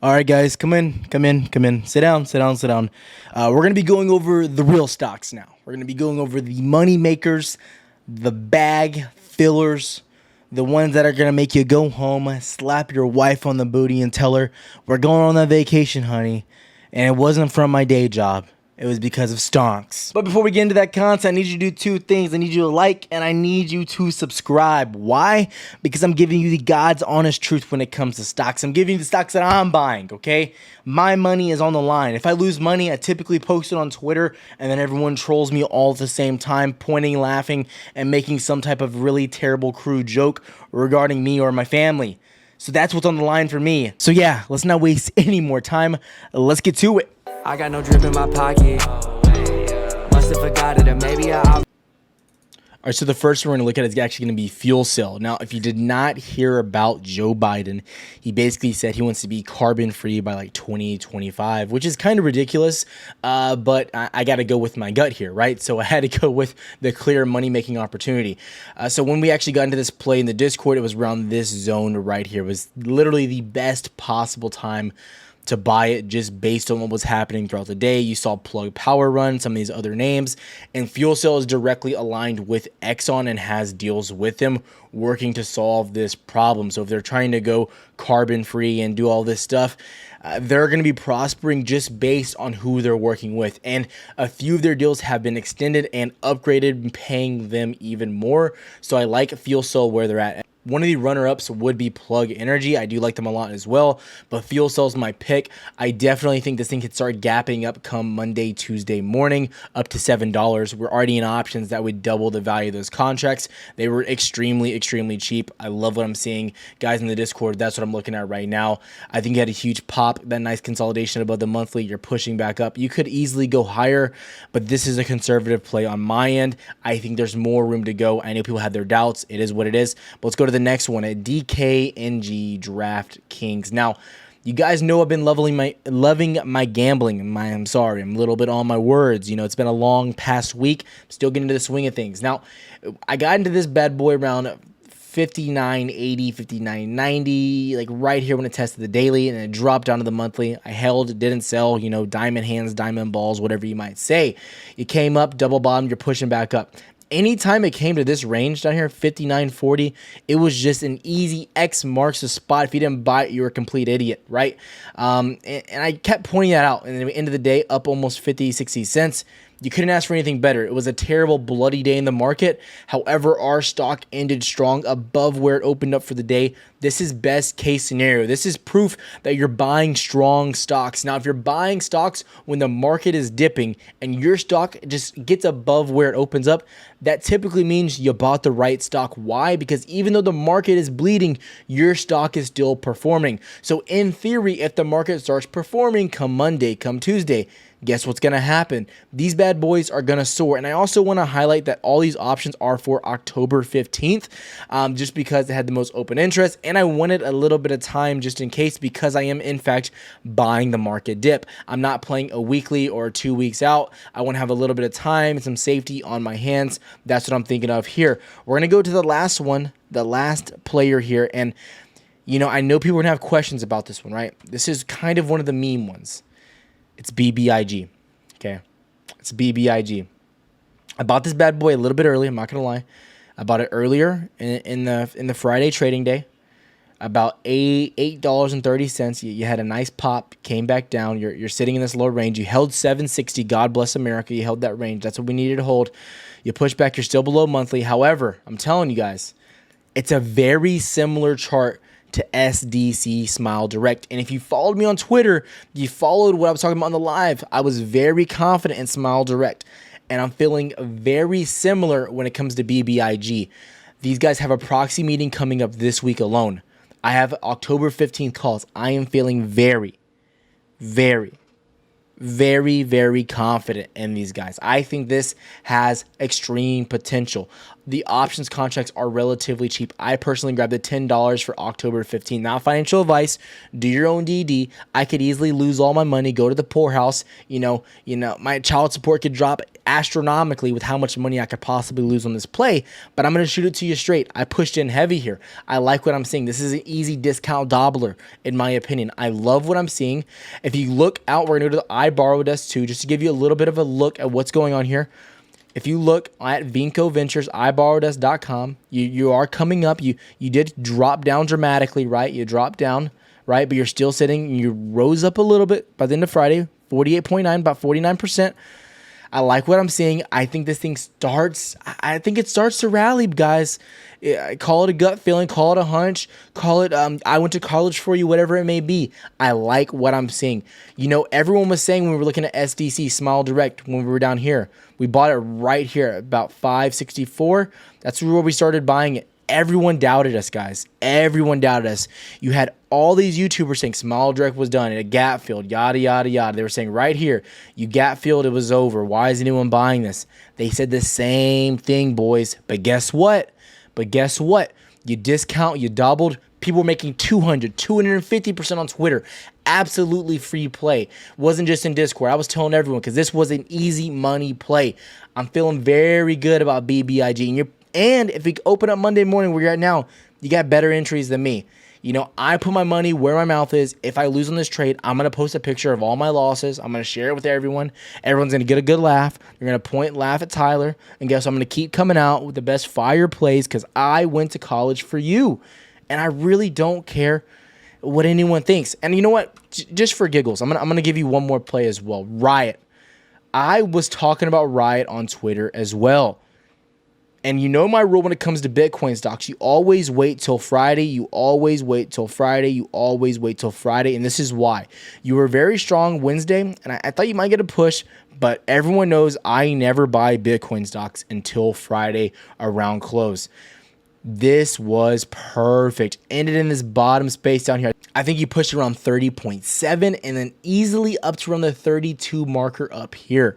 All right, guys, come in. Sit down. We're going to be going over the real stocks now. We're going to be going over the money makers, the bag fillers, the ones that are going to make you go home, slap your wife on the booty and tell her, we're going on that vacation, honey. And it wasn't from my day job. It was because of stonks. But before we get into that content, I need you to do two things. I need you to like and I need you to subscribe. Why? Because I'm giving you the God's honest truth when it comes to stocks. I'm giving you the stocks that I'm buying, okay? My money is on the line. If I lose money, I typically post it on Twitter and then everyone trolls me all at the same time, pointing, laughing, and making some type of really terrible, crude joke regarding me or my family. So that's what's on the line for me. So yeah, let's not waste any more time. Let's get to it. I got no drip in my pocket. Must have forgot it, or maybe I. All right, so the first one we're going to look at is actually going to be fuel cell. Now, if you did not hear about Joe Biden, he basically said he wants to be carbon free by like 2025, which is kind of ridiculous, but I got to go with my gut here, right? So I had to go with the clear money-making opportunity. So when we actually got into this play in the Discord, it was around this zone right here. It was literally the best possible time to buy it just based on what was happening throughout the day. You saw Plug Power run, some of these other names, and Fuel Cell is directly aligned with Exxon and has deals with them working to solve this problem. So if they're trying to go carbon free and do all this stuff, they're going to be prospering just based on who they're working with. And a few of their deals have been extended and upgraded, paying them even more. So I like Fuel Cell where they're at. One of the runner-ups would be Plug Energy. I do like them a lot as well, but Fuel Cell's my pick. I definitely think this thing could start gapping up come Monday, Tuesday morning, up to $7. We're already in options that would double the value of those contracts. They were extremely cheap. I love what I'm seeing. Guys in the Discord, that's what I'm looking at right now. I think you had a huge pop, that nice consolidation above the monthly. You're pushing back up. You could easily go higher, but this is a conservative play on my end. I think there's more room to go. I know people have their doubts. It is what it is, but let's go to the next one at DKNG DraftKings. Now, you guys know I've been loving my gambling. I'm sorry, I'm a little bit on my words. You know, it's been a long past week. I'm still getting into the swing of things. Now, I got into this bad boy around 59.80, 59.90, like right here when it tested the daily, and it dropped down to the monthly. I held, didn't sell, you know, diamond hands, diamond balls, whatever you might say. You came up, double bottom, you're pushing back up. Anytime it came to this range down here, 59.40, it was just an easy X marks the spot. If you didn't buy it, you were a complete idiot, right? And I kept pointing that out. And at the end of the day, up almost 50, 60 cents. You couldn't ask for anything better. It was a terrible, bloody day in the market. However, our stock ended strong above where it opened up for the day. This is best case scenario. This is proof that you're buying strong stocks. Now, if you're buying stocks when the market is dipping and your stock just gets above where it opens up, that typically means you bought the right stock. Why? Because even though the market is bleeding, your stock is still performing. So in theory, if the market starts performing come Monday, come Tuesday, guess what's going to happen? These bad boys are going to soar. And I also want to highlight that all these options are for October 15th, just because they had the most open interest. And I wanted a little bit of time just in case, because I am, in fact, buying the market dip. I'm not playing a weekly or 2 weeks out. I want to have a little bit of time and some safety on my hands. That's what I'm thinking of here. We're going to go to the last one, the last player here. And, you know, I know people are going to have questions about this one, right? This is kind of one of the meme ones. It's BBIG, okay? It's BBIG. I bought this bad boy a little bit early. I'm not gonna lie. I bought it earlier in the Friday trading day, about $8.30. You had a nice pop, came back down. You're sitting in this low range. You held 760. God bless America. You held that range. That's what we needed to hold. You push back. You're still below monthly. However, I'm telling you guys, it's a very similar chart to SDC Smile Direct. And if you followed me on Twitter, you followed what I was talking about on the live. I was very confident in Smile Direct, and I'm feeling very similar when it comes to BBIG. These guys have a proxy meeting coming up this week alone. I have October 15th calls. I am feeling very confident in these guys. I think this has extreme potential. the options contracts are relatively cheap. I personally grabbed the $10 for October 15th. Not financial advice. Do your own DD. I could easily lose all my money, go to the poorhouse. My child support could drop astronomically with how much money I could possibly lose on this play, but I'm going to shoot it to you straight. I pushed in heavy here. I like what I'm seeing. This is an easy discount doubler, in my opinion. I love what I'm seeing. If you look out, we're going to go to the I borrowed us too, just to give you a little bit of a look at what's going on here. If you look at Vinco Ventures, iborrowedus.com, you are coming up. You did drop down dramatically, right? You dropped down, right? But you're still sitting. You rose up a little bit by the end of Friday, 48.9, about 49%. I like what I'm seeing. I think this thing starts to rally, guys. Call it a gut feeling, call it a hunch, call it I went to college for you, whatever it may be. I like what I'm seeing. Everyone was saying when we were looking at SDC, Smile Direct, when we were down here. We bought it right here, about 564. That's where we started buying it. Everyone doubted us, guys. Everyone doubted us. You had all these YouTubers saying Smile Direct was done, a gap filled, yada, yada, yada. They were saying right here, you gap filled, it was over. Why is anyone buying this? They said the same thing, boys. But guess what? You discount, you doubled. People were making 250% on Twitter. Absolutely free play. Wasn't just in Discord. I was telling everyone because this was an easy money play. I'm feeling very good about BBIG. And if we open up Monday morning where you're at now, you got better entries than me. I put my money where my mouth is. If I lose on this trade, I'm going to post a picture of all my losses. I'm going to share it with everyone. Everyone's going to get a good laugh. They're going to point and laugh at Tyler. And guess what? I'm going to keep coming out with the best fire plays because I went to college for you. And I really don't care what anyone thinks. And you know what? Just for giggles, I'm going to give you one more play as well. Riot. I was talking about Riot on Twitter as well. And you know my rule when it comes to Bitcoin stocks. You always wait till Friday. You always wait till Friday. You always wait till Friday. And this is why. You were very strong Wednesday, and I thought you might get a push, but everyone knows I never buy Bitcoin stocks until Friday around close. This was perfect. Ended in this bottom space down here. I think you pushed around 30.7 and then easily up to around the 32 marker up here.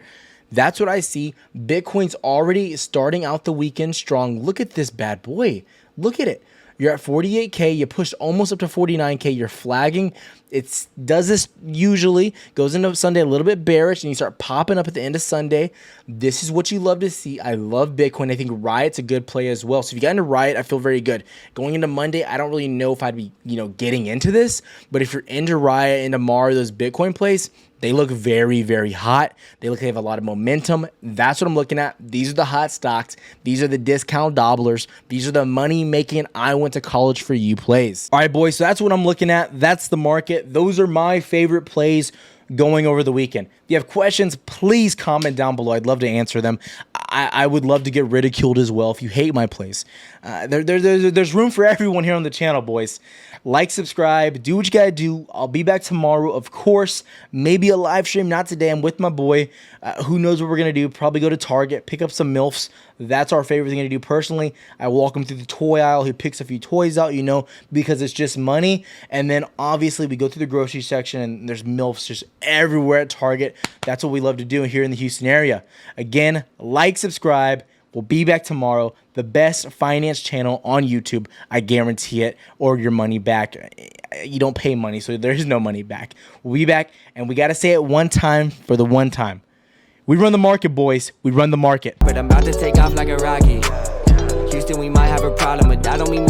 That's what I see. Bitcoin's already starting out the weekend strong. Look at this bad boy. Look at it. You're at 48K. You pushed almost up to 49K. You're flagging. It does this usually. Goes into Sunday a little bit bearish, and you start popping up at the end of Sunday. This is what you love to see. I love Bitcoin. I think Riot's a good play as well. So if you got into Riot, I feel very good. Going into Monday, I don't really know if I'd be getting into this. But if you're into Riot, into Mar, those Bitcoin plays, they look very, very hot. They have a lot of momentum. That's what I'm looking at. These are the hot stocks. These are the discount dobblers. These are the money-making I went to college for you plays. All right, boys, so that's what I'm looking at. That's the market. Those are my favorite plays going over the weekend. If you have questions, please comment down below. I'd love to answer them. I would love to get ridiculed as well if you hate my plays. There's room for everyone here on the channel, boys. Like, subscribe, do what you gotta do. I'll be back tomorrow, of course. Maybe a live stream, not today. I'm with my boy. Who knows what we're gonna do? Probably go to Target, pick up some MILFs. That's our favorite thing to do personally. I walk him through the toy aisle. He picks a few toys out, because it's just money. And then obviously we go through the grocery section and there's MILFs just everywhere at Target. That's what we love to do here in the Houston area. Again, like, subscribe. We'll be back tomorrow. The best finance channel on YouTube. I guarantee it. Or your money back. You don't pay money, so there is no money back. We'll be back, and we got to say it one time for the one time. We run the market, boys. We run the market. But I'm about to take off like a rocket. Houston, we might have a problem, but that don't mean